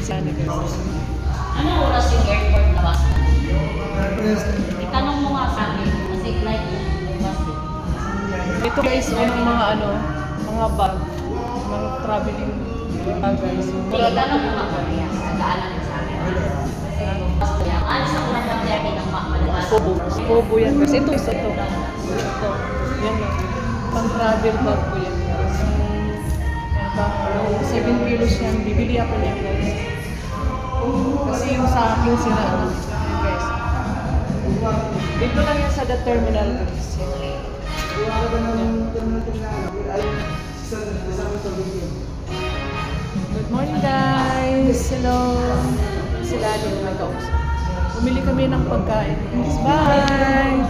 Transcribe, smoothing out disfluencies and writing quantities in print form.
Sana guys. Ano oras yung airport na bus? Itanong mo nga sa akin, kasi flight yung bus eh. Ito guys, unang mga mga bag, mga traveling bag guys. Itanong mo nga kami, nagaanan mo sa akin. Bus ko yan. Ano sa unang pag-journey ng madalas? Kobo yan guys. Ito, isa to. Ito. Yan na. Pang-travel bag ko yan guys. Ano 7 kilos yan. Bibili ako niyan guys. Kasi yung sa akin sila. Yan guys. Dito lang yan sa the terminal guys. Yan. Good morning guys! Hello! Sila din may kausap. Bumili kami ng pagkain. Bye!